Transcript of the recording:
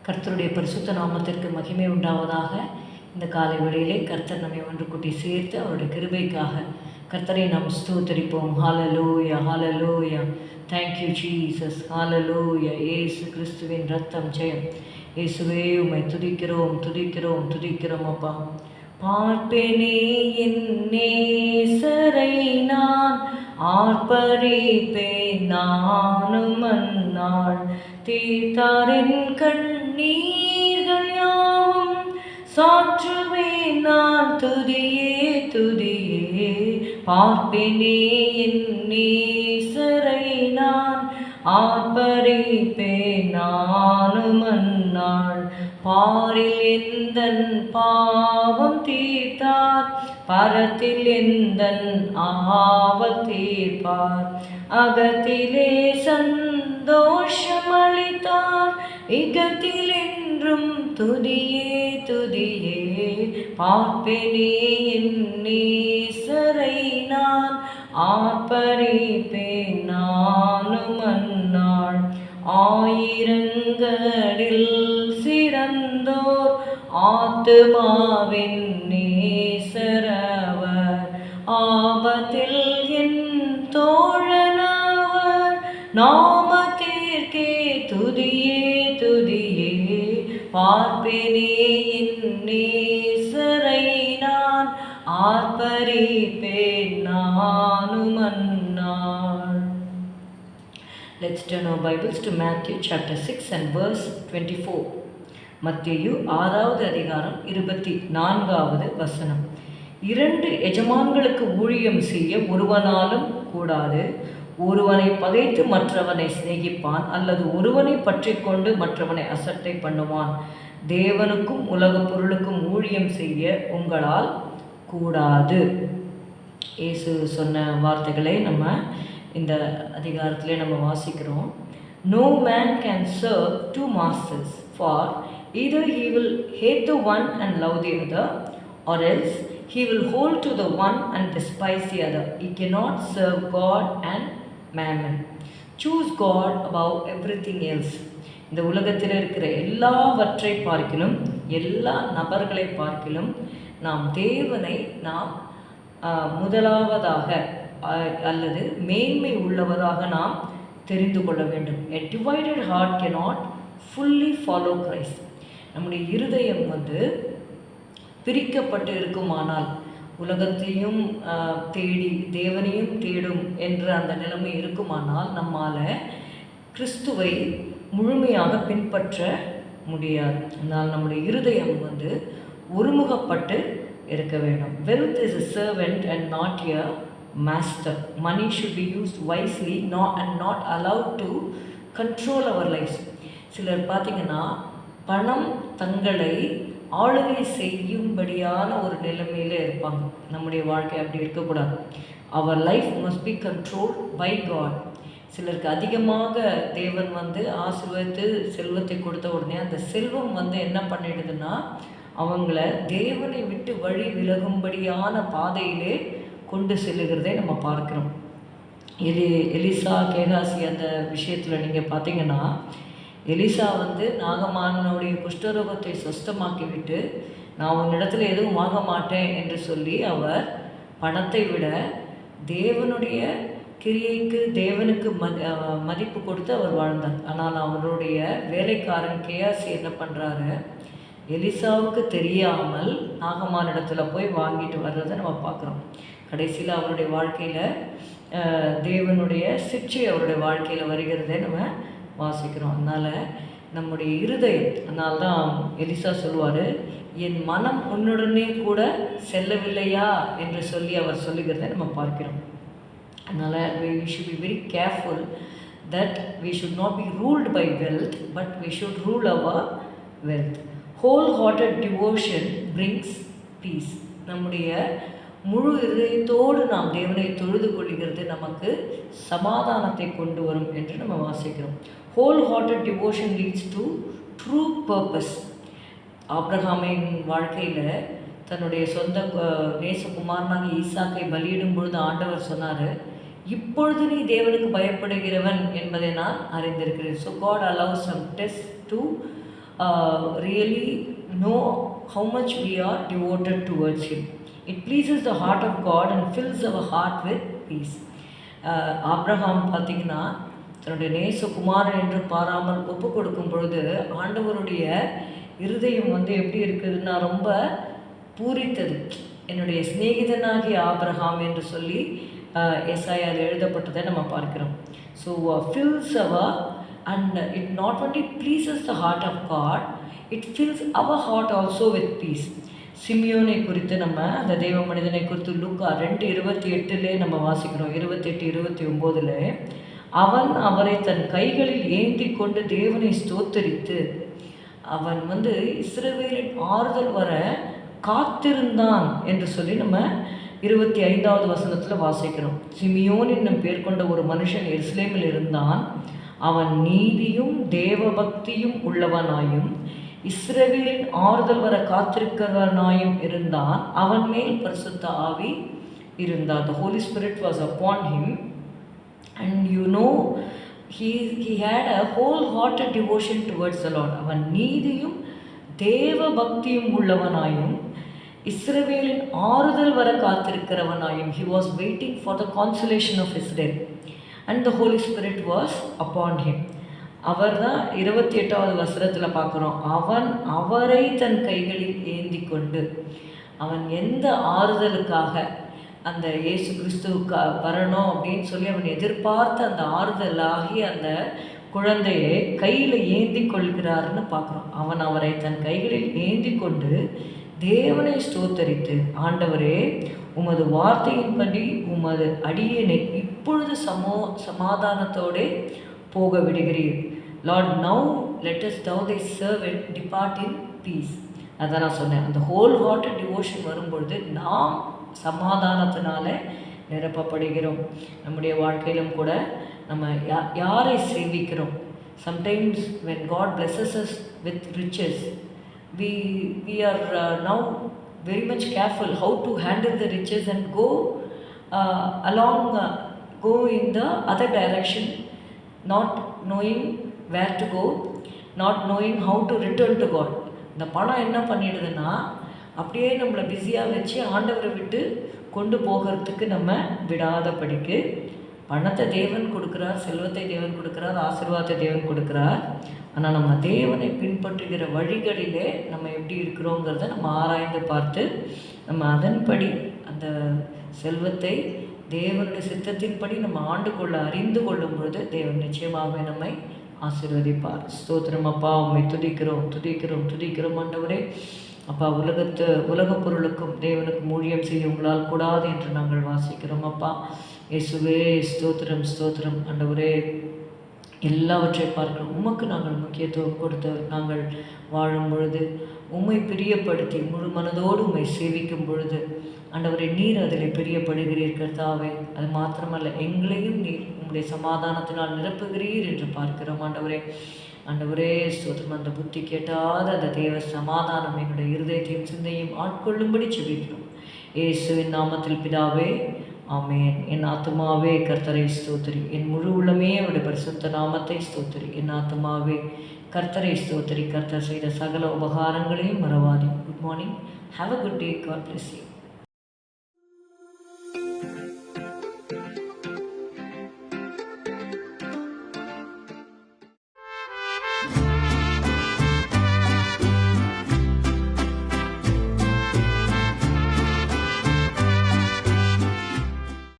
கர்த்தருடைய பரிசுத்த நாமத்திற்கு மகிமை உண்டாவதாக. இந்த காலை வேளையிலே கர்த்தர் நம்மை ஒன்று கூட்டி சேர்த்து அவருடைய கிருபைக்காக கர்த்தரை நாம் ஸ்தோத்தரிப்போம். ஹalleluya, ஹalleluya. Thank you Jesus. ஹalleluya. இயேசு கிறிஸ்துவின் இரத்தம் ஜெயம். இயேசுவே உம்மை துதிக்கிறோம், துதிக்கிறோம், துதிக்கிறோம் அப்பா. பார்ப்பேனே என் நேசரை நான், ஆர்ப்பரிப்பேன் நானும் அந்நாள். தீர்த்தாரின் கண்ணீர்கள் யாவும் சாற்றுவேன் நான், துதியே துதியே. பார்ப்பேனே என் நேசரை நான், ஆர்ப்பரிப்பேன் நானும் அந்நாள். பாரில் எந்தன் பாவம் தீர்த்தார், பரத்தில் எந்தன் ஆவல் தீர்ப்பார். அகத்திலே சந்தோஷம் அளித்தார், இகத்தில் என்றும் துதியே துதியே. பார்ப்பேனே என் நேசரை நான், ஆர்ப்பரிப்பேன் நானும் அந்நாள். ஆயிரங்களில் சிறந்தோர் ஆத்துமாவின் நேசரவர், ஆபத்தில் என் தோழனவர். நாமத்திற்கே துதியே துதியே. பார்ப்பேனே என் நேசரை நான், ஆர்ப்பரிப்பேன் நானும் அந்நாள். Let's turn our Bibles to Matthew chapter 6 and verse 24. மத்தேயு 6வது அதிகாரம் 24வது வசனம். 2 எஜமான்களுக்கு ஊழியம் செய்ய ஒருவனாலும் கூடாது. ஒருவனை பகைத்து மற்றவனை சிநேகிப்பான், அல்லது ஒருவனை பற்றி கொண்டு மற்றவனை அசட்டை பண்ணுவான். தேவனுக்கும் உலக பொருளுக்கும் ஊழியம் செய்ய உங்களால் கூடாது. இயேசு சொன்ன வார்த்தைகளை நம்ம இந்த அதிகாரத்திலே நம்ம வாசிக்கிறோம். No man can serve two masters, for either he will hate the one and love the other, or else he will hold to the one and despise the other. He cannot serve God and mammon. Choose God above everything else. இந்த உலகத்தில் இருக்கிற எல்லாவற்றை பார்க்கிலும், எல்லா நபர்களை பார்க்கிலும் நாம் தேவனை நாம் முதலாவதாக அல்லது மேன்மை உள்ளவராக நாம் தெரிந்து கொள்ள வேண்டும். A divided heart cannot fully follow Christ. நம்முடைய இருதயம் பிரிக்கப்பட்டு இருக்குமானால், உலகத்தையும் தேடி தேவனையும் தேடும் என்ற அந்த நிலைமை இருக்குமானால் நம்மால் கிறிஸ்துவை முழுமையாக பின்பற்ற முடியாது. அதனால் நம்முடைய இருதயம் ஒருமுகப்பட்டு இருக்க வேண்டும். Wealth is a servant and not a master. Money should be used wisely and not allowed to control our lives. சிலர் பார்த்திங்கன்னா பணம் தங்களை ஆளுகை செய்யும்படியான ஒரு நிலைமையில் இருப்பாங்க. நம்முடைய வாழ்க்கை அப்படி இருக்கக்கூடாது. our life must be controlled by God. சிலருக்கு அதிகமாக தேவன் ஆசீர்வதித்து செல்வத்தை கொடுத்த உடனே அந்த செல்வம் என்ன பண்ணிடுதுன்னா அவங்கள தேவனை விட்டு வழி விலகும்படியான பாதையிலே கொண்டு செல்லுகிறதை நம்ம பார்க்குறோம். எலிசா கேகாசி அந்த விஷயத்தில் நீங்கள் பார்த்தீங்கன்னா, எலிசா நாகமானுடைய குஷ்டரோகத்தை சுஸ்தமாக்கி விட்டு நான் உன்னிடத்தில் எதுவும் வாங்க மாட்டேன் என்று சொல்லி அவர் பணத்தை விட தேவனுடைய கிரியைக்கு தேவனுக்கு மதிப்பு கொடுத்து அவர் வாழ்ந்தார். ஆனால் அவருடைய வேலைக்காரன் கேயாசி என்ன பண்ணுறாரு, எலிசாவுக்கு தெரியாமல் நாகமானிடத்தில் போய் வாங்கிட்டு வர்றதை நம்ம பார்க்குறோம். கடைசியில் அவருடைய வாழ்க்கையில் தேவனுடைய சிக்ஷை அவருடைய வாழ்க்கையில் வருகிறதே நம்ம வாசிக்கிறோம். அதனால் நம்முடைய இருதயம், அதனால தான் எலிசா சொல்லுவார், என் மனம் உன்னுடனே கூட செல்லவில்லையா என்று சொல்லி அவர் சொல்லுகிறதை நம்ம பார்க்கிறோம். அதனால் we should be very careful that we should not be ruled by wealth, but we should rule our wealth. Wholehearted devotion brings peace. நம்முடைய முழு இதயத்தோடு நாம் தேவனை தொழுது கொள்கிறது நமக்கு சமாதானத்தை கொண்டு வரும் என்று நம்ம வாசிக்கிறோம். Wholehearted devotion leads to true purpose. ஆபிரகாமின் வாழ்க்கையில் தன்னுடைய சொந்த நேசகுமாரனாக ஈசாக்கை பலியிடும் பொழுது ஆண்டவர் சொன்னார், இப்பொழுது நீ தேவனுக்கு பயப்படுகிறவன் என்பதை நான் அறிந்திருக்கிறேன். So God allows some tests to really know how much we are devoted towards Him. It pleases the heart of God and fills our heart with peace. Abraham பார்த்திங்கன்னா தன்னுடைய நேசகுமாரன் என்று பாராமல் ஒப்பு கொடுக்கும் பொழுது ஆண்டவருடைய இருதயம் எப்படி இருக்குதுன்னா ரொம்ப பூரித்தது. என்னுடைய சிநேகிதனாகிய ஆபிரகாம் என்று சொல்லி ஏசாயாவில் எழுதப்பட்டதை நம்ம பார்க்கிறோம். So fills our and it not only pleases the heart of God, it fills our heart also with peace. சிமியோனை குறித்து நம்ம அந்த தேவ மனிதனை குறித்து லூக்கா 2:28 நம்ம வாசிக்கிறோம். 28-29 அவன் அவரை தன் கைகளில் ஏந்தி கொண்டு தேவனை ஸ்தோத்தரித்து அவன் இஸ்ரவேலின் ஆறுதல் வர காத்திருந்தான் என்று சொல்லி நம்ம 25வது வசனத்தில் வாசிக்கிறோம். சிமியோன் என்னும் பேர் கொண்ட ஒரு மனுஷன் எருசலேமில் இருந்தான். அவன் நீதியும் தேவ பக்தியும் உள்ளவனாயும் இஸ்ரவேலின் ஆறுதல் வர காத்திருக்கிறவனாயும் இருந்தான். அவன் மேல் பரிசுத்த ஆவி இருந்தார். The Holy Spirit was upon him, and he had a wholehearted devotion towards the Lord. அவன் நீதியும் தேவ பக்தியும் உள்ளவனாயும் இஸ்ரவேலின் ஆறுதல் வர காத்திருக்கிறவனாயும். He was waiting for the consolation of Israel, and the Holy Spirit was upon him. அவர் தான் 28வது வசனத்தில் பார்க்குறோம். அவன் அவரை தன் கைகளில் ஏந்தி கொண்டு, அவன் எந்த ஆறுதலுக்காக அந்த இயேசு கிறிஸ்துவுக்கு வரணும் அப்படின்னு சொல்லி அவன் எதிர்பார்த்த அந்த ஆறுதலாகி அந்த குழந்தையை கையில் ஏந்தி கொள்கிறார்னு பார்க்குறோம். அவன் அவரை தன் கைகளில் ஏந்தி கொண்டு தேவனை ஸ்தோத்தரித்து, ஆண்டவரே உமது வார்த்தையின்படி உமது அடியேனை இப்பொழுது சமாதானத்தோடு போக விடுகிறீர். Lord, now let us thou thy servant depart in peace. அதான் நான் சொன்னேன், அந்த ஹோல் ஹார்ட்டட் டிவோஷன் வரும்பொழுது நாம் சமாதானத்தினால நிரப்பப்படுகிறோம். நம்முடைய வாழ்க்கையிலும் கூட நம்ம யாரை சேவிக்கிறோம். Sometimes when God blesses us with riches, we are now very much careful how to handle the riches and go in the other direction, not knowing where to go, not knowing how to return to God. இந்த பணம் என்ன பண்ணிடுதுன்னா அப்படியே நம்மளை பிஸியாக வச்சு ஆண்டவரை விட்டு கொண்டு போகிறதுக்கு நம்ம விடாத படிக்கு. பணத்தை தேவன் கொடுக்குறார், செல்வத்தை தேவன் கொடுக்குறார், ஆசீர்வாதத்தை தேவன் கொடுக்குறார். ஆனால் நம்ம தேவனை பின்பற்றுகிற வழிகளிலே நம்ம எப்படி இருக்கிறோங்கிறத நம்ம ஆராய்ந்து பார்த்து நம்ம அதன்படி அந்த செல்வத்தை தேவனுடைய சித்தத்தின்படி நம்ம அறிந்து கொள்ளும் பொழுது தேவன் நிச்சயமாக நம்மை ஆசீர்வதிப்பார். ஸ்தோத்திரம் அப்பா, உம்மை துதிக்கிறோம் ஆண்டவரே. அப்பா, உலக பொருளுக்கும் தேவனுக்கும் ஊழியம் செய்ய உங்களால் கூடாது என்று நாங்கள் வாசிக்கிறோம். அப்பா இயேசுவே, ஸ்தோத்திரம் ஆண்டவரே. எல்லாவற்றை பார்க்கிறோம். உமக்கு நாங்கள் முக்கியத்துவம் கொடுத்து நாங்கள் வாழும் பொழுது, உம்மை பிரியப்படுத்தி முழு மனதோடு உம்மை சேவிக்கும் பொழுது ஆண்டவரை நீர் அதில் பிரியப்படுகிறீர் கர்த்தாவே. அது மாத்திரமல்ல, எங்களையும் நீர் உம்முடைய சமாதானத்தினால் நிரப்புகிறீர் என்று பார்க்கிறோம். ஆண்டவரே ஸ்தோத்திரம். அந்த புத்தி கேட்டாத அந்த தேவ சமாதானம் என்னுடைய இருதயத்தையும் சிந்தையும் ஆட்கொள்ளும்படி செபிக்கிறோம் இயேசுவின் நாமத்தில் பிதாவே, ஆமேன். என் ஆத்துமாவே கர்த்தரை ஸ்தோத்திரி, என் முழு உள்ளமே அவருடைய பரிசுத்த நாமத்தை ஸ்தோத்திரி. என் ஆத்துமாவே கர்த்தரை ஸ்தோத்திரி, கர்த்தர் செய்த சகல உபகாரங்களையும் மறவாதே. Good morning, have a good day, God bless you.